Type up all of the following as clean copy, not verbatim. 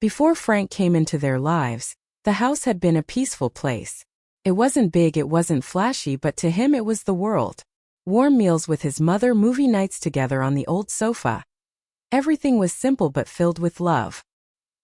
Before Frank came into their lives, the house had been a peaceful place. It wasn't big, it wasn't flashy, but to him it was the world. Warm meals with his mother, movie nights together on the old sofa. Everything was simple but filled with love.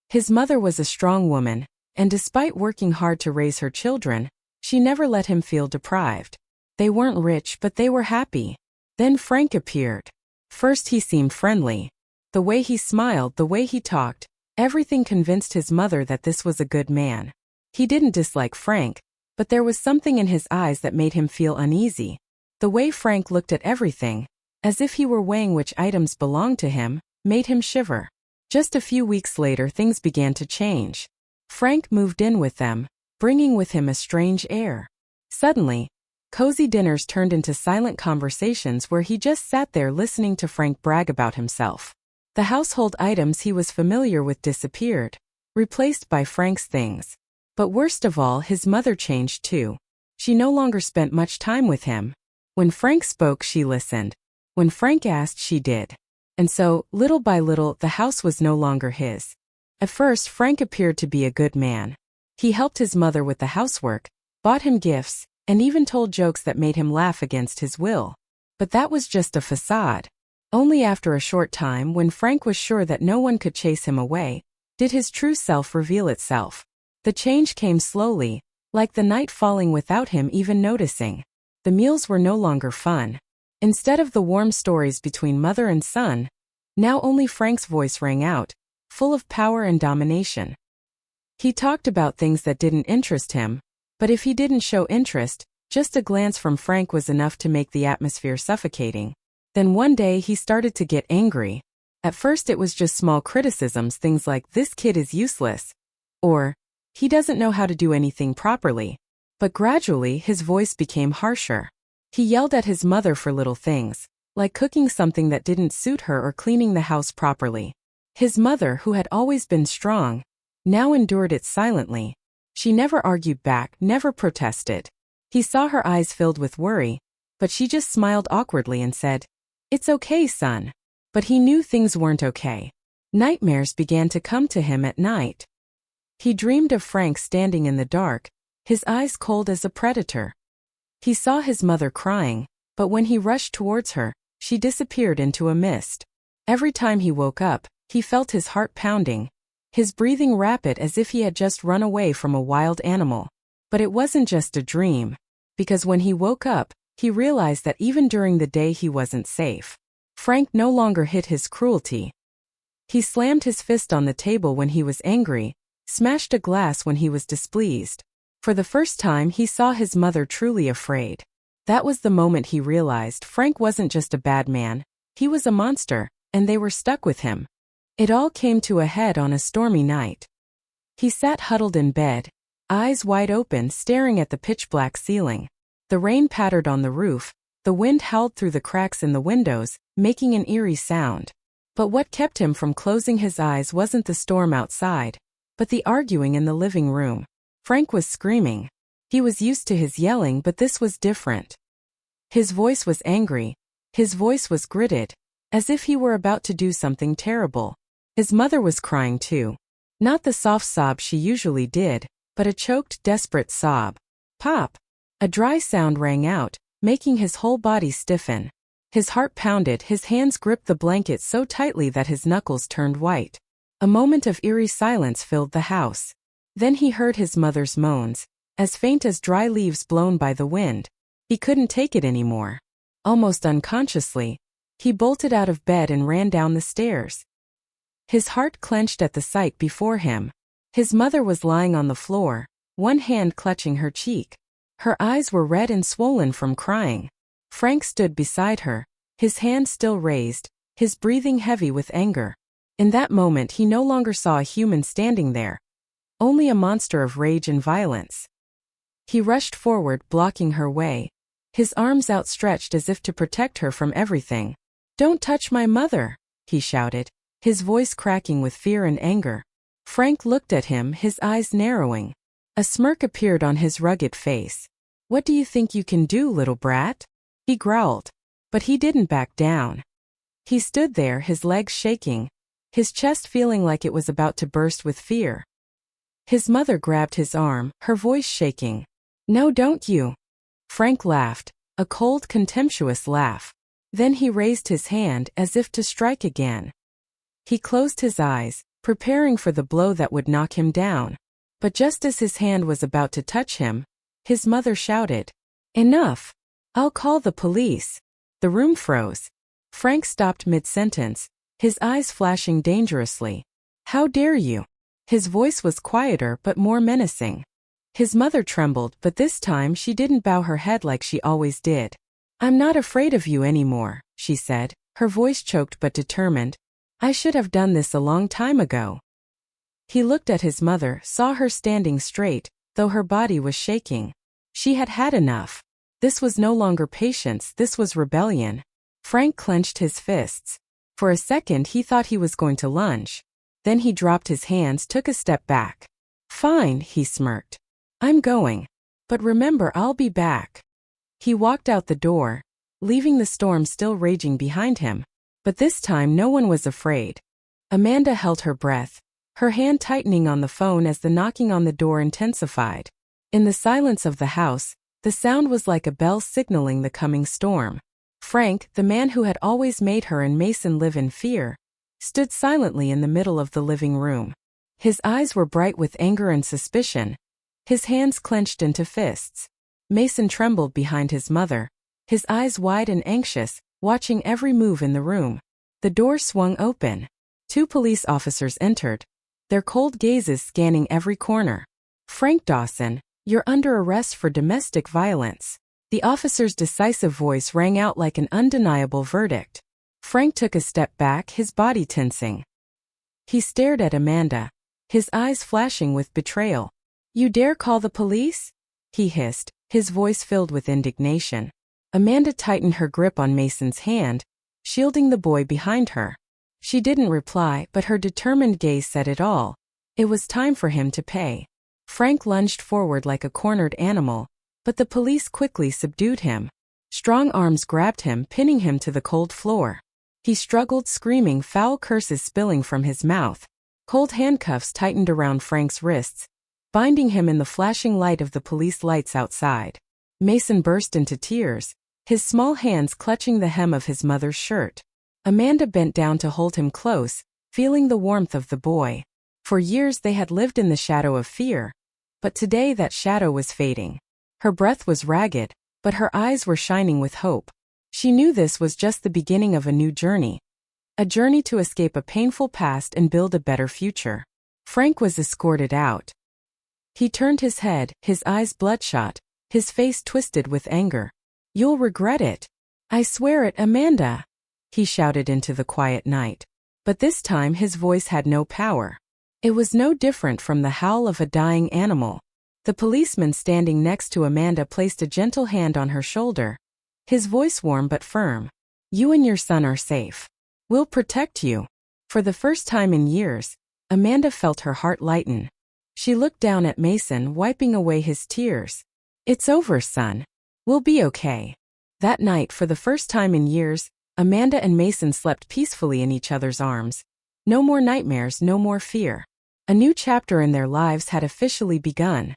His mother was a strong woman, and despite working hard to raise her children, she never let him feel deprived. They weren't rich, but they were happy. Then Frank appeared. First he seemed friendly. The way he smiled, the way he talked, everything convinced his mother that this was a good man. He didn't dislike Frank, but there was something in his eyes that made him feel uneasy. The way Frank looked at everything, as if he were weighing which items belonged to him, made him shiver. Just a few weeks later things began to change. Frank moved in with them, bringing with him a strange air. Suddenly, cozy dinners turned into silent conversations where he just sat there listening to Frank brag about himself. The household items he was familiar with disappeared, replaced by Frank's things. But worst of all, his mother changed too. She no longer spent much time with him. When Frank spoke, she listened. When Frank asked, she did. And so, little by little, the house was no longer his. At first, Frank appeared to be a good man. He helped his mother with the housework, bought him gifts, and even told jokes that made him laugh against his will. But that was just a facade. Only after a short time, when Frank was sure that no one could chase him away, did his true self reveal itself. The change came slowly, like the night falling without him even noticing. The meals were no longer fun. Instead of the warm stories between mother and son, now only Frank's voice rang out, full of power and domination. He talked about things that didn't interest him, but if he didn't show interest, just a glance from Frank was enough to make the atmosphere suffocating. Then one day he started to get angry. At first it was just small criticisms, things like, "This kid is useless," or, "He doesn't know how to do anything properly." But gradually his voice became harsher. He yelled at his mother for little things, like cooking something that didn't suit her or cleaning the house properly. His mother, who had always been strong, now endured it silently. She never argued back, never protested. He saw her eyes filled with worry, but she just smiled awkwardly and said, "It's okay, son." But he knew things weren't okay. Nightmares began to come to him at night. He dreamed of Frank standing in the dark, his eyes cold as a predator. He saw his mother crying, but when he rushed towards her, she disappeared into a mist. Every time he woke up, he felt his heart pounding, his breathing rapid as if he had just run away from a wild animal. But it wasn't just a dream, because when he woke up, he realized that even during the day he wasn't safe. Frank no longer hid his cruelty. He slammed his fist on the table when he was angry, smashed a glass when he was displeased. For the first time he saw his mother truly afraid. That was the moment he realized Frank wasn't just a bad man, he was a monster, and they were stuck with him. It all came to a head on a stormy night. He sat huddled in bed, eyes wide open, staring at the pitch-black ceiling. The rain pattered on the roof, the wind howled through the cracks in the windows, making an eerie sound. But what kept him from closing his eyes wasn't the storm outside, but the arguing in the living room. Frank was screaming. He was used to his yelling, but this was different. His voice was angry. His voice was gritted, as if he were about to do something terrible. His mother was crying too. Not the soft sob she usually did, but a choked, desperate sob. Pop! A dry sound rang out, making his whole body stiffen. His heart pounded, his hands gripped the blanket so tightly that his knuckles turned white. A moment of eerie silence filled the house. Then he heard his mother's moans, as faint as dry leaves blown by the wind. He couldn't take it anymore. Almost unconsciously, he bolted out of bed and ran down the stairs. His heart clenched at the sight before him. His mother was lying on the floor, one hand clutching her cheek. Her eyes were red and swollen from crying. Frank stood beside her, his hand still raised, his breathing heavy with anger. In that moment he no longer saw a human standing there, only a monster of rage and violence. He rushed forward, blocking her way, his arms outstretched as if to protect her from everything. "Don't touch my mother," he shouted, his voice cracking with fear and anger. Frank looked at him, his eyes narrowing. A smirk appeared on his rugged face. "What do you think you can do, little brat?" he growled. But he didn't back down. He stood there, his legs shaking, his chest feeling like it was about to burst with fear. His mother grabbed his arm, her voice shaking. "No, don't you." Frank laughed, a cold, contemptuous laugh. Then he raised his hand as if to strike again. He closed his eyes, preparing for the blow that would knock him down. But just as his hand was about to touch him, his mother shouted, "Enough! I'll call the police." The room froze. Frank stopped mid-sentence, his eyes flashing dangerously. "How dare you?" His voice was quieter but more menacing. His mother trembled, but this time she didn't bow her head like she always did. "I'm not afraid of you anymore," she said, her voice choked but determined. "I should have done this a long time ago." He looked at his mother, saw her standing straight, though her body was shaking. She had had enough. This was no longer patience, this was rebellion. Frank clenched his fists. For a second he thought he was going to lunge. Then he dropped his hands, took a step back. "Fine," he smirked. "I'm going. But remember, I'll be back." He walked out the door, leaving the storm still raging behind him. But this time no one was afraid. Amanda held her breath, her hand tightening on the phone as the knocking on the door intensified. In the silence of the house, the sound was like a bell signaling the coming storm. Frank, the man who had always made her and Mason live in fear, stood silently in the middle of the living room. His eyes were bright with anger and suspicion, his hands clenched into fists. Mason trembled behind his mother, his eyes wide and anxious, watching every move in the room. The door swung open. 2 police officers entered, their cold gazes scanning every corner. "Frank Dawson, you're under arrest for domestic violence." The officer's decisive voice rang out like an undeniable verdict. Frank took a step back, his body tensing. He stared at Amanda, his eyes flashing with betrayal. "You dare call the police?" he hissed, his voice filled with indignation. Amanda tightened her grip on Mason's hand, shielding the boy behind her. She didn't reply, but her determined gaze said it all. It was time for him to pay. Frank lunged forward like a cornered animal, but the police quickly subdued him. Strong arms grabbed him, pinning him to the cold floor. He struggled, screaming, foul curses spilling from his mouth. Cold handcuffs tightened around Frank's wrists, binding him in the flashing light of the police lights outside. Mason burst into tears, his small hands clutching the hem of his mother's shirt. Amanda bent down to hold him close, feeling the warmth of the boy. For years they had lived in the shadow of fear, but today that shadow was fading. Her breath was ragged, but her eyes were shining with hope. She knew this was just the beginning of a new journey. A journey to escape a painful past and build a better future. Frank was escorted out. He turned his head, his eyes bloodshot, his face twisted with anger. "You'll regret it. I swear it, Amanda," he shouted into the quiet night. But this time his voice had no power. It was no different from the howl of a dying animal. The policeman standing next to Amanda placed a gentle hand on her shoulder, his voice warm but firm. "You and your son are safe. We'll protect you." For the first time in years, Amanda felt her heart lighten. She looked down at Mason, wiping away his tears. "It's over, son. We'll be okay." That night, for the first time in years, Amanda and Mason slept peacefully in each other's arms. No more nightmares, no more fear. A new chapter in their lives had officially begun.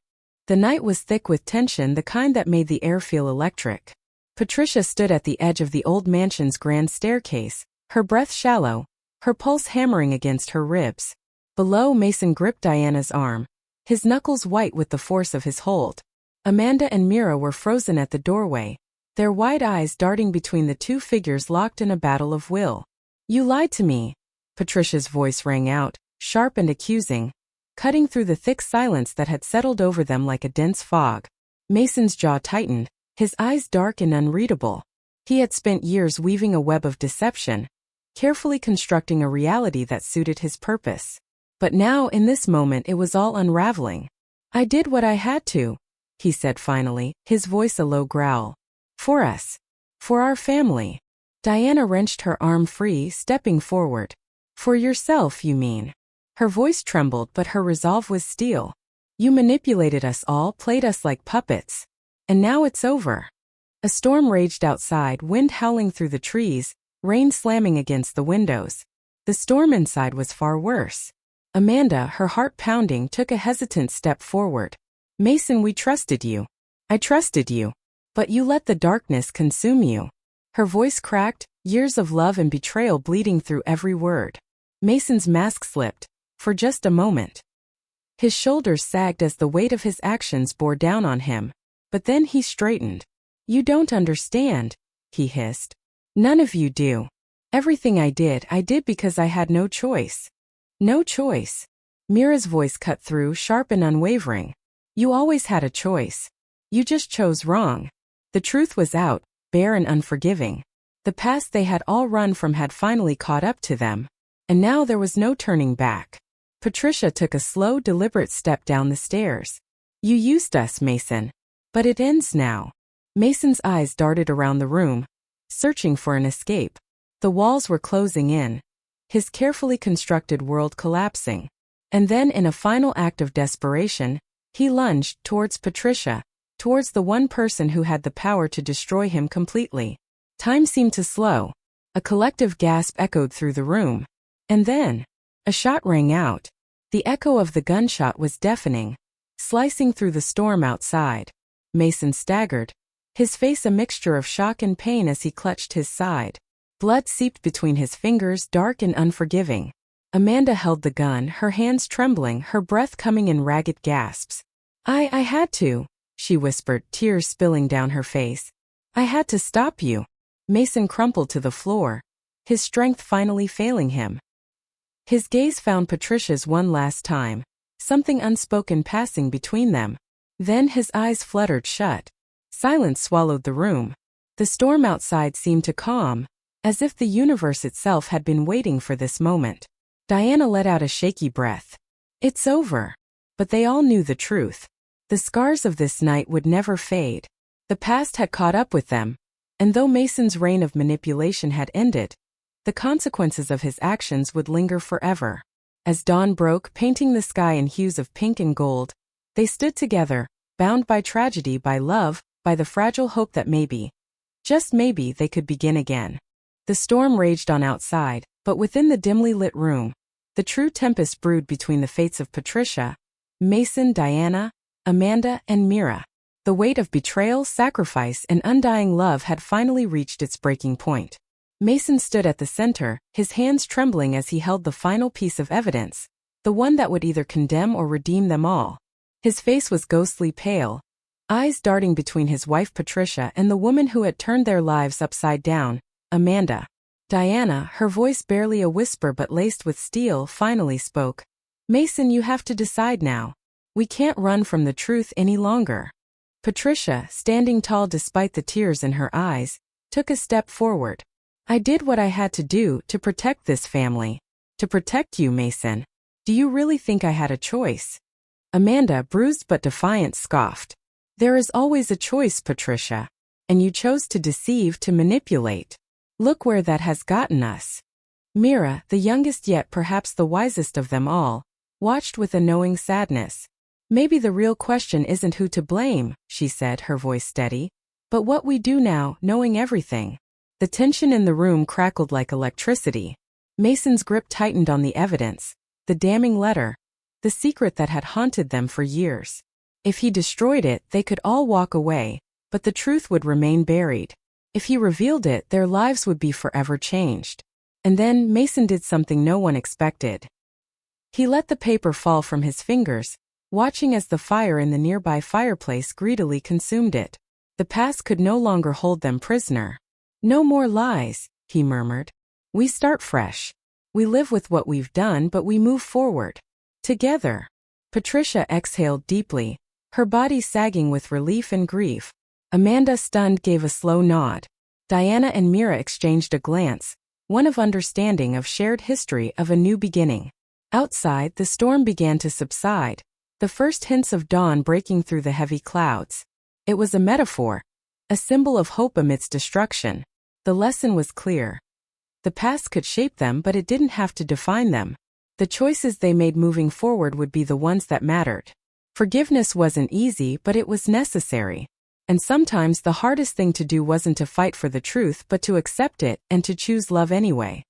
The night was thick with tension, the kind that made the air feel electric. Patricia stood at the edge of the old mansion's grand staircase, her breath shallow, her pulse hammering against her ribs. Below, Mason gripped Diana's arm, his knuckles white with the force of his hold. Amanda and Mira were frozen at the doorway, their wide eyes darting between the 2 figures locked in a battle of will. "You lied to me," Patricia's voice rang out, sharp and accusing, cutting through the thick silence that had settled over them like a dense fog. Mason's jaw tightened, his eyes dark and unreadable. He had spent years weaving a web of deception, carefully constructing a reality that suited his purpose. But now, in this moment, it was all unraveling. "I did what I had to," he said finally, his voice a low growl. "For us. For our family." Diana wrenched her arm free, stepping forward. "For yourself, you mean?" Her voice trembled, but her resolve was steel. "You manipulated us all, played us like puppets. And now it's over." A storm raged outside, wind howling through the trees, rain slamming against the windows. The storm inside was far worse. Amanda, her heart pounding, took a hesitant step forward. Mason, we trusted you. I trusted you. But you let the darkness consume you. Her voice cracked, years of love and betrayal bleeding through every word. Mason's mask slipped, for just a moment. His shoulders sagged as the weight of his actions bore down on him. But then he straightened. You don't understand, he hissed. None of you do. Everything I did because I had no choice. No choice. Mira's voice cut through, sharp and unwavering. You always had a choice. You just chose wrong. The truth was out, bare and unforgiving. The past they had all run from had finally caught up to them. And now there was no turning back. Patricia took a slow, deliberate step down the stairs. You used us, Mason. But it ends now. Mason's eyes darted around the room, searching for an escape. The walls were closing in, his carefully constructed world collapsing. And then, in a final act of desperation, he lunged towards Patricia, towards the one person who had the power to destroy him completely. Time seemed to slow. A collective gasp echoed through the room. And then, a shot rang out. The echo of the gunshot was deafening, slicing through the storm outside. Mason staggered, his face a mixture of shock and pain as he clutched his side. Blood seeped between his fingers, dark and unforgiving. Amanda held the gun, her hands trembling, her breath coming in ragged gasps. I had to, she whispered, tears spilling down her face. I had to stop you. Mason crumpled to the floor, his strength finally failing him. His gaze found Patricia's one last time, something unspoken passing between them. Then his eyes fluttered shut. Silence swallowed the room. The storm outside seemed to calm, as if the universe itself had been waiting for this moment. Diana let out a shaky breath. It's over. But they all knew the truth. The scars of this night would never fade. The past had caught up with them, and though Mason's reign of manipulation had ended, the consequences of his actions would linger forever. As dawn broke, painting the sky in hues of pink and gold, they stood together, bound by tragedy, by love, by the fragile hope that maybe, just maybe, they could begin again. The storm raged on outside, but within the dimly lit room, the true tempest brewed between the fates of Patricia, Mason, Diana, Amanda, and Mira. The weight of betrayal, sacrifice, and undying love had finally reached its breaking point. Mason stood at the center, his hands trembling as he held the final piece of evidence, the one that would either condemn or redeem them all. His face was ghostly pale, eyes darting between his wife Patricia and the woman who had turned their lives upside down, Amanda. Diana, her voice barely a whisper but laced with steel, finally spoke. Mason, you have to decide now. We can't run from the truth any longer. Patricia, standing tall despite the tears in her eyes, took a step forward. I did what I had to do to protect this family. To protect you, Mason. Do you really think I had a choice? Amanda, bruised but defiant, scoffed. There is always a choice, Patricia. And you chose to deceive, to manipulate. Look where that has gotten us. Mira, the youngest yet perhaps the wisest of them all, watched with a knowing sadness. Maybe the real question isn't who to blame, she said, her voice steady, but what we do now, knowing everything. The tension in the room crackled like electricity. Mason's grip tightened on the evidence, the damning letter, the secret that had haunted them for years. If he destroyed it, they could all walk away, but the truth would remain buried. If he revealed it, their lives would be forever changed. And then Mason did something no one expected. He let the paper fall from his fingers, watching as the fire in the nearby fireplace greedily consumed it. The past could no longer hold them prisoner. No more lies, he murmured. We start fresh. We live with what we've done, but we move forward. Together. Patricia exhaled deeply, her body sagging with relief and grief. Amanda, stunned, gave a slow nod. Diana and Mira exchanged a glance, one of understanding, of shared history, of a new beginning. Outside, the storm began to subside, the first hints of dawn breaking through the heavy clouds. It was a metaphor, a symbol of hope amidst destruction. The lesson was clear. The past could shape them, but it didn't have to define them. The choices they made moving forward would be the ones that mattered. Forgiveness wasn't easy, but it was necessary. And sometimes the hardest thing to do wasn't to fight for the truth but to accept it and to choose love anyway.